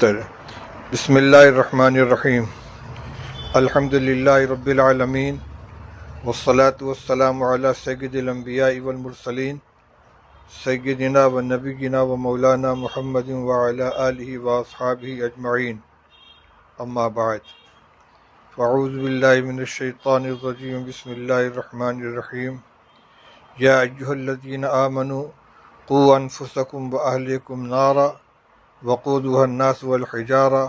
بہتر۔ بسم اللہ الرحمن الرحیم۔ الحمدللہ رب العالمین والصلاة والسلام علی سید الانبیاء والمرسلین سیدنا و نبینا و مولانا محمد وعلی آلہ واصحابہ اجمعین، اما بعد، فاعوذ باللہ من الشیطان الرجیم، بسم اللہ الرحمن الرحیم۔ یا ایہا الذین آمنوا قوا انفسکم واہلیکم نارا وقودها الناس والحجارہ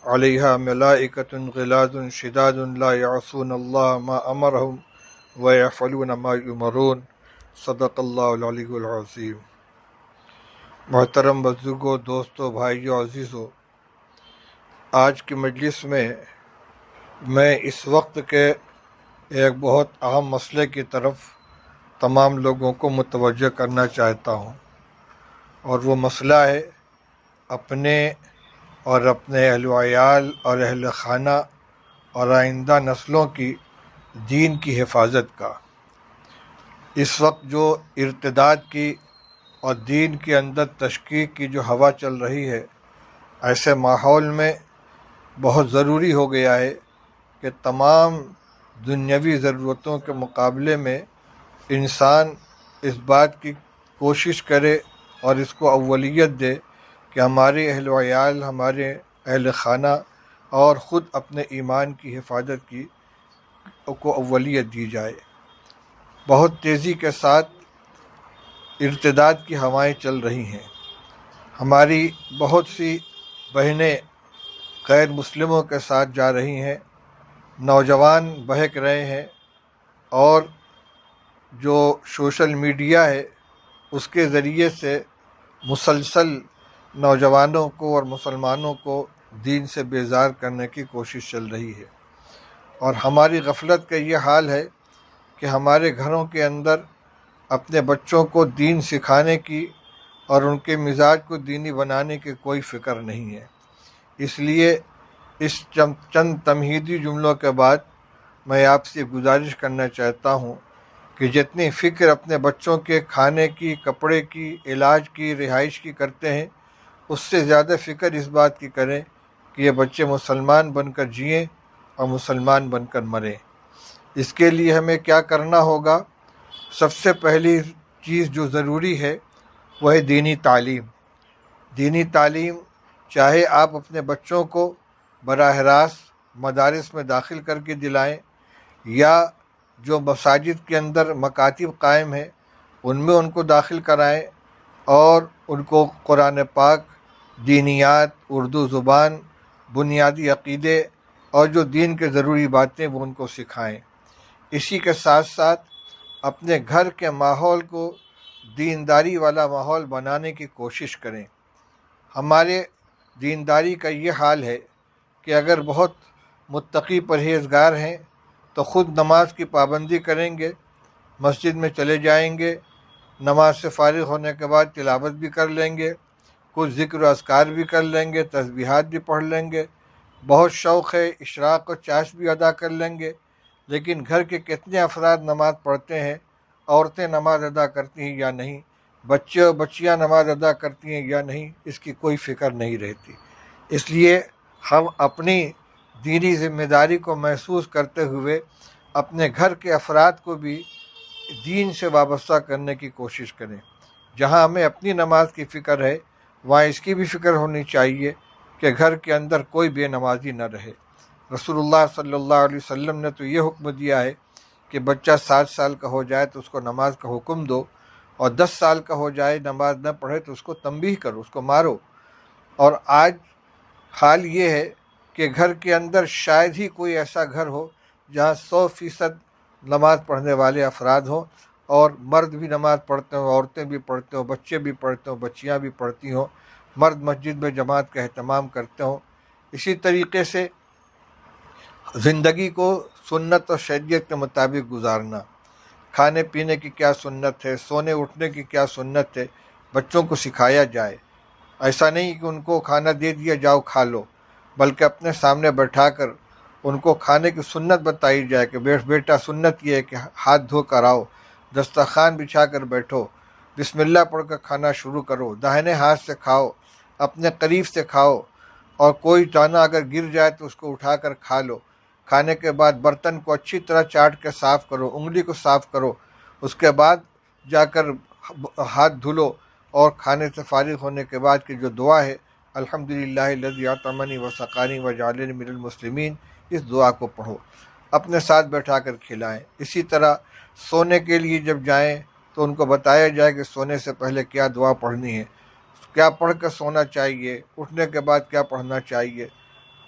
علیہا ملائکۃ غلاظ شداد لا یعصون اللہ ما امرہم ویفعلون ما یؤمرون، صدق اللہ العلی العظیم۔ محترم بزرگوں، دوستوں، بھائیوں، عزیزوں، آج کی مجلس میں میں اس وقت کے ایک بہت اہم مسئلے کی طرف تمام لوگوں کو متوجہ کرنا چاہتا ہوں، اور وہ مسئلہ ہے اپنے اور اپنے اہل و عیال اور اہل خانہ اور آئندہ نسلوں کی دین کی حفاظت کا۔ اس وقت جو ارتداد کی اور دین کے اندر تشکیک کی جو ہوا چل رہی ہے، ایسے ماحول میں بہت ضروری ہو گیا ہے کہ تمام دنیاوی ضرورتوں کے مقابلے میں انسان اس بات کی کوشش کرے اور اس کو اولیت دے کہ ہمارے اہل و عیال، ہمارے اہل خانہ اور خود اپنے ایمان کی حفاظت کی کو اولیت دی جائے۔ بہت تیزی کے ساتھ ارتداد کی ہوائیں چل رہی ہیں۔ ہماری بہت سی بہنیں غیر مسلموں کے ساتھ جا رہی ہیں، نوجوان بہک رہے ہیں، اور جو سوشل میڈیا ہے اس کے ذریعے سے مسلسل نوجوانوں کو اور مسلمانوں کو دین سے بیزار کرنے کی کوشش چل رہی ہے۔ اور ہماری غفلت کا یہ حال ہے کہ ہمارے گھروں کے اندر اپنے بچوں کو دین سکھانے کی اور ان کے مزاج کو دینی بنانے کی کوئی فکر نہیں ہے۔ اس لیے اس چند تمہیدی جملوں کے بعد میں آپ سے گزارش کرنا چاہتا ہوں کہ جتنی فکر اپنے بچوں کے کھانے کی، کپڑے کی، علاج کی، رہائش کی کرتے ہیں، اس سے زیادہ فکر اس بات کی کریں کہ یہ بچے مسلمان بن کر جئیں اور مسلمان بن کر مریں۔ اس کے لیے ہمیں کیا کرنا ہوگا؟ سب سے پہلی چیز جو ضروری ہے وہ ہے دینی تعلیم۔ دینی تعلیم چاہے آپ اپنے بچوں کو براہ راست مدارس میں داخل کر کے دلائیں، یا جو مساجد کے اندر مکاتب قائم ہیں ان میں ان کو داخل کرائیں اور ان کو قرآن پاک، دینیات، اردو زبان، بنیادی عقیدے اور جو دین کے ضروری باتیں وہ ان کو سکھائیں۔ اسی کے ساتھ ساتھ اپنے گھر کے ماحول کو دینداری والا ماحول بنانے کی کوشش کریں۔ ہمارے دینداری کا یہ حال ہے کہ اگر بہت متقی پرہیزگار ہیں تو خود نماز کی پابندی کریں گے، مسجد میں چلے جائیں گے، نماز سے فارغ ہونے کے بعد تلاوت بھی کر لیں گے، کچھ ذکر و اذکار بھی کر لیں گے، تسبیحات بھی پڑھ لیں گے، بہت شوق ہے اشراق و چاشت بھی ادا کر لیں گے۔ لیکن گھر کے کتنے افراد نماز پڑھتے ہیں؟ عورتیں نماز ادا کرتی ہیں یا نہیں؟ بچے اور بچیاں نماز ادا کرتی ہیں یا نہیں؟ اس کی کوئی فکر نہیں رہتی۔ اس لیے ہم اپنی دینی ذمہ داری کو محسوس کرتے ہوئے اپنے گھر کے افراد کو بھی دین سے وابستہ کرنے کی کوشش کریں۔ جہاں ہمیں اپنی نماز کی فکر ہے، وہاں اس کی بھی فکر ہونی چاہیے کہ گھر کے اندر کوئی بے نمازی نہ رہے۔ رسول اللہ صلی اللہ علیہ وسلم نے تو یہ حکم دیا ہے کہ بچہ 7 سال کا ہو جائے تو اس کو نماز کا حکم دو، اور 10 سال کا ہو جائے نماز نہ پڑھے تو اس کو تنبیہ کرو، اس کو مارو۔ اور آج حال یہ ہے کہ گھر کے اندر شاید ہی کوئی ایسا گھر ہو جہاں 100% نماز پڑھنے والے افراد ہوں، اور مرد بھی نماز پڑھتے ہوں، عورتیں بھی پڑھتے ہوں، بچے بھی پڑھتے ہوں، بچیاں بھی پڑھتی ہوں، مرد مسجد میں جماعت کا اہتمام کرتے ہوں۔ اسی طریقے سے زندگی کو سنت اور شریعت کے مطابق گزارنا، کھانے پینے کی کیا سنت ہے، سونے اٹھنے کی کیا سنت ہے، بچوں کو سکھایا جائے۔ ایسا نہیں کہ ان کو کھانا دے دیا جاؤ کھا لو، بلکہ اپنے سامنے بیٹھا کر ان کو کھانے کی سنت بتائی جائے کہ بیٹا سنت یہ ہے کہ ہاتھ دھو کر آؤ، دسترخوان بچھا کر بیٹھو، بسم اللہ پڑھ کر کھانا شروع کرو، داہنے ہاتھ سے کھاؤ، اپنے قریب سے کھاؤ، اور کوئی دانہ اگر گر جائے تو اس کو اٹھا کر کھا لو۔ کھانے کے بعد برتن کو اچھی طرح چاٹ کے صاف کرو، انگلی کو صاف کرو، اس کے بعد جا کر ہاتھ دھلو، اور کھانے سے فارغ ہونے کے بعد کی جو دعا ہے الحمدللہ الذی اطعمنی وسقانی وجعلنی من المسلمین، اس دعا کو پڑھو، اپنے ساتھ بیٹھا کر کھلائیں۔ اسی طرح سونے کے لیے جب جائیں تو ان کو بتایا جائے کہ سونے سے پہلے کیا دعا پڑھنی ہے، کیا پڑھ کر سونا چاہیے، اٹھنے کے بعد کیا پڑھنا چاہیے۔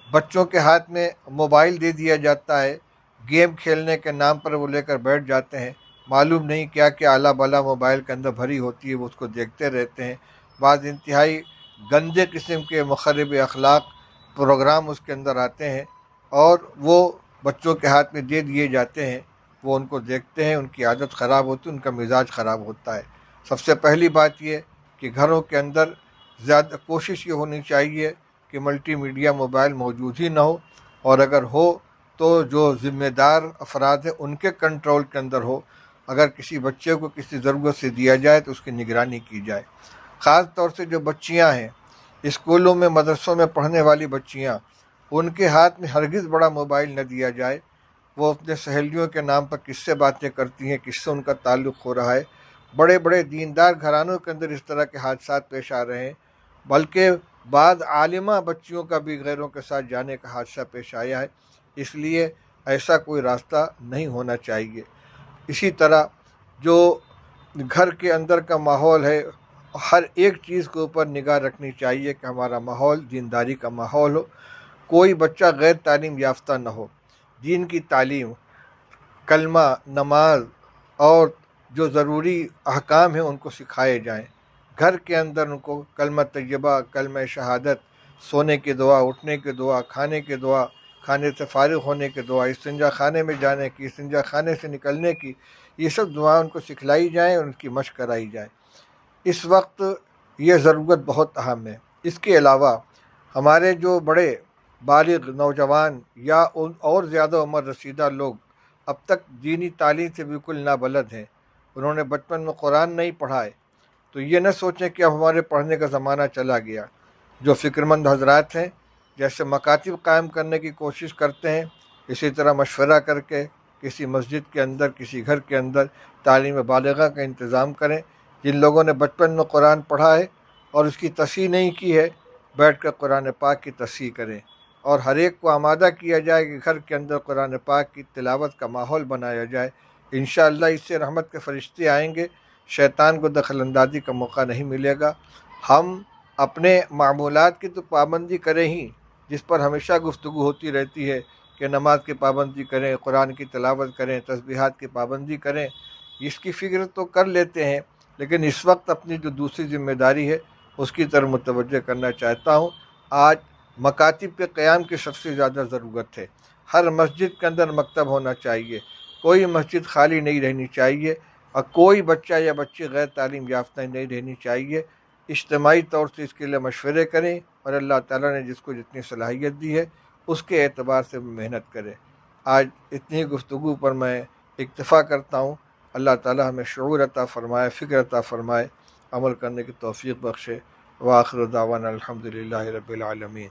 بچوں کے ہاتھ میں موبائل دے دیا جاتا ہے، گیم کھیلنے کے نام پر وہ لے کر بیٹھ جاتے ہیں، معلوم نہیں کیا کیا اعلیٰ بالا موبائل کے اندر بھری ہوتی ہے، وہ اس کو دیکھتے رہتے ہیں۔ بعض انتہائی گندے قسم کے مخرب اخلاق پروگرام اس کے اندر آتے ہیں، اور وہ بچوں کے ہاتھ میں دے دیے جاتے ہیں، وہ ان کو دیکھتے ہیں، ان کی عادت خراب ہوتی ہے، ان کا مزاج خراب ہوتا ہے۔ سب سے پہلی بات یہ کہ گھروں کے اندر زیادہ کوشش یہ ہونی چاہیے کہ ملٹی میڈیا موبائل موجود ہی نہ ہو، اور اگر ہو تو جو ذمہ دار افراد ہیں ان کے کنٹرول کے اندر ہو۔ اگر کسی بچے کو کسی ضرورت سے دیا جائے تو اس کی نگرانی کی جائے۔ خاص طور سے جو بچیاں ہیں، اسکولوں میں مدرسوں میں پڑھنے والی بچیاں، ان کے ہاتھ میں ہرگز بڑا موبائل نہ دیا جائے۔ وہ اپنے سہیلیوں کے نام پر کس سے باتیں کرتی ہیں، کس سے ان کا تعلق ہو رہا ہے۔ بڑے بڑے دیندار گھرانوں کے اندر اس طرح کے حادثات پیش آ رہے ہیں، بلکہ بعض عالمہ بچیوں کا بھی غیروں کے ساتھ جانے کا حادثہ پیش آیا ہے۔ اس لیے ایسا کوئی راستہ نہیں ہونا چاہیے۔ اسی طرح جو گھر کے اندر کا ماحول ہے، ہر ایک چیز کے اوپر نگاہ رکھنی چاہیے کہ ہمارا ماحول دینداری کا ماحول ہو، کوئی بچہ غیر تعلیم یافتہ نہ ہو۔ دین کی تعلیم، کلمہ، نماز اور جو ضروری احکام ہیں ان کو سکھائے جائیں۔ گھر کے اندر ان کو کلمہ طیبہ، کلمہ شہادت، سونے کی دعا، اٹھنے کی دعا، کھانے کی دعا، کھانے سے فارغ ہونے کی دعا، استنجا خانے میں جانے کی، استنجا خانے سے نکلنے کی، یہ سب دعائیں ان کو سکھلائی جائیں اور ان کی مشق کرائی جائے۔ اس وقت یہ ضرورت بہت اہم ہے۔ اس کے علاوہ ہمارے جو بڑے بالغ نوجوان یا اور زیادہ عمر رسیدہ لوگ اب تک دینی تعلیم سے بالکل نابلد ہیں، انہوں نے بچپن میں قرآن نہیں پڑھا ہے، تو یہ نہ سوچیں کہ اب ہمارے پڑھنے کا زمانہ چلا گیا۔ جو فکر مند حضرات ہیں، جیسے مکاتب قائم کرنے کی کوشش کرتے ہیں، اسی طرح مشورہ کر کے کسی مسجد کے اندر، کسی گھر کے اندر تعلیم بالغہ کا انتظام کریں۔ جن لوگوں نے بچپن میں قرآن پڑھا ہے اور اس کی تصحیح نہیں کی ہے، بیٹھ کر قرآن پاک کی تصحیح کریں، اور ہر ایک کو آمادہ کیا جائے کہ گھر کے اندر قرآن پاک کی تلاوت کا ماحول بنایا جائے۔ انشاءاللہ اس سے رحمت کے فرشتے آئیں گے، شیطان کو دخل اندازی کا موقع نہیں ملے گا۔ ہم اپنے معمولات کی تو پابندی کریں ہی، جس پر ہمیشہ گفتگو ہوتی رہتی ہے کہ نماز کی پابندی کریں، قرآن کی تلاوت کریں، تسبیحات کی پابندی کریں، اس کی فکر تو کر لیتے ہیں، لیکن اس وقت اپنی جو دوسری ذمہ داری ہے اس کی طرف متوجہ کرنا چاہتا ہوں۔ آج مکاتب کے قیام کی سب سے زیادہ ضرورت ہے۔ ہر مسجد کے اندر مکتب ہونا چاہیے، کوئی مسجد خالی نہیں رہنی چاہیے، اور کوئی بچہ یا بچی غیر تعلیم یافتہ نہیں رہنی چاہیے۔ اجتماعی طور سے اس کے لیے مشورے کریں، اور اللہ تعالیٰ نے جس کو جتنی صلاحیت دی ہے اس کے اعتبار سے محنت کریں۔ آج اتنی گفتگو پر میں اکتفا کرتا ہوں۔ اللہ تعالیٰ ہمیں شعور عطا فرمائے، فکر عطا فرمائے، عمل کرنے کی توفیق بخشے۔ وآخر دعوانا الحمدللہ رب العالمین۔